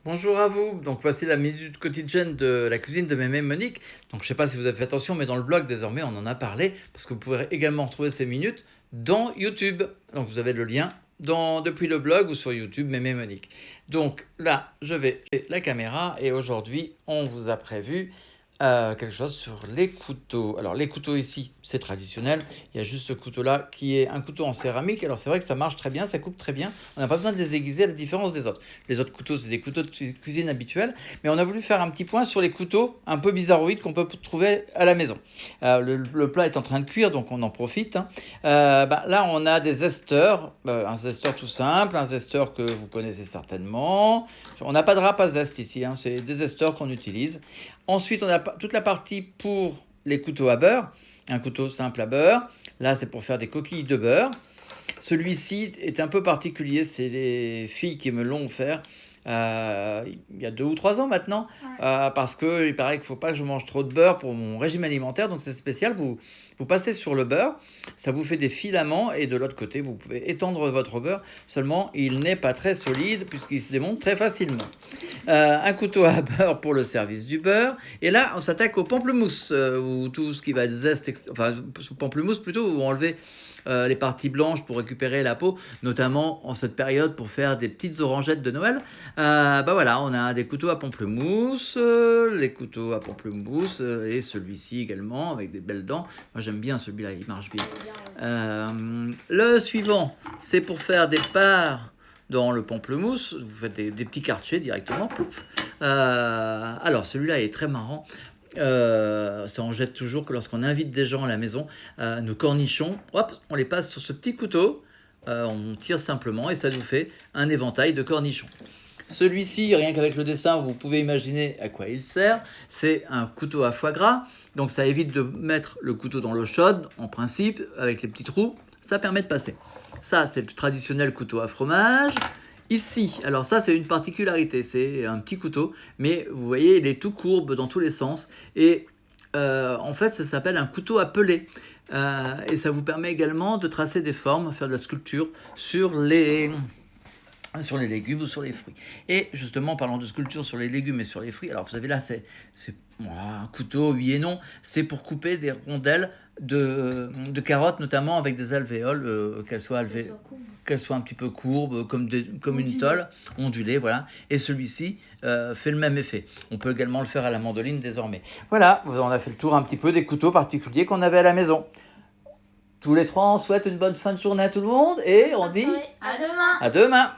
Bonjour à vous. Donc voici la minute quotidienne de la cuisine de Mémé Monique. Donc je ne sais pas si vous avez fait attention, mais dans le blog désormais on en a parlé parce que vous pourrez également retrouver ces minutes dans YouTube. Donc vous avez le lien depuis le blog ou sur YouTube Mémé Monique. Donc là je vais la caméra et aujourd'hui on vous a prévu quelque chose sur les couteaux. Alors les couteaux ici, c'est traditionnel. Il y a juste ce couteau-là qui est un couteau en céramique. Alors c'est vrai que ça marche très bien, ça coupe très bien. On n'a pas besoin de les aiguiser à la différence des autres. Les autres couteaux, c'est des couteaux de cuisine habituels. Mais on a voulu faire un petit point sur les couteaux un peu bizarroïdes qu'on peut trouver à la maison. Le plat est en train de cuire, donc on en profite. Là, on a des zesteurs. Un zesteur tout simple, un zesteur que vous connaissez certainement. On n'a pas de râpe à zeste ici, c'est des zesteurs qu'on utilise. Ensuite, on a toute la partie pour les couteaux à beurre. Un couteau simple à beurre. Là, c'est pour faire des coquilles de beurre. Celui-ci est un peu particulier. C'est les filles qui me l'ont offert il y a 2 ou 3 ans maintenant. Parce qu'il paraît qu'il ne faut pas que je mange trop de beurre pour mon régime alimentaire. Donc, c'est spécial. Vous passez sur le beurre. Ça vous fait des filaments. Et de l'autre côté, vous pouvez étendre votre beurre. Seulement, il n'est pas très solide puisqu'il se démonte très facilement. Un couteau à beurre pour le service du beurre. Et là, on s'attaque au pamplemousse, ou tout ce qui va être zeste, enfin, pamplemousse plutôt, où on enlever les parties blanches pour récupérer la peau, notamment en cette période pour faire des petites orangettes de Noël. Voilà, on a des couteaux à pamplemousse, les couteaux à pamplemousse, et celui-ci également avec des belles dents. Moi j'aime bien celui-là, il marche bien. Le suivant, c'est pour faire des parts dans le pamplemousse, vous faites des petits quartiers directement, pouf. Alors celui-là est très marrant. Ça en jette toujours que lorsqu'on invite des gens à la maison, nos cornichons, hop, on les passe sur ce petit couteau, on tire simplement et ça nous fait un éventail de cornichons. Celui-ci, rien qu'avec le dessin, vous pouvez imaginer à quoi il sert. C'est un couteau à foie gras, donc ça évite de mettre le couteau dans l'eau chaude, en principe, avec les petits trous, ça permet de passer. Ça, c'est le traditionnel couteau à fromage. Ici, alors ça c'est une particularité, c'est un petit couteau, mais vous voyez il est tout courbe dans tous les sens et en fait ça s'appelle un couteau à peler et ça vous permet également de tracer des formes, faire de la sculpture sur les légumes ou sur les fruits. Et justement, en parlant de sculpture sur les légumes et sur les fruits, alors vous savez là, c'est un couteau, oui et non, c'est pour couper des rondelles de carottes, notamment avec des alvéoles, qu'elles soient un petit peu courbes, comme une tôle, ondulée, voilà. Et celui-ci fait le même effet. On peut également le faire à la mandoline désormais. Voilà, on a fait le tour un petit peu des couteaux particuliers qu'on avait à la maison. Tous les trois, on souhaite une bonne fin de journée à tout le monde et on dit À demain. à demain.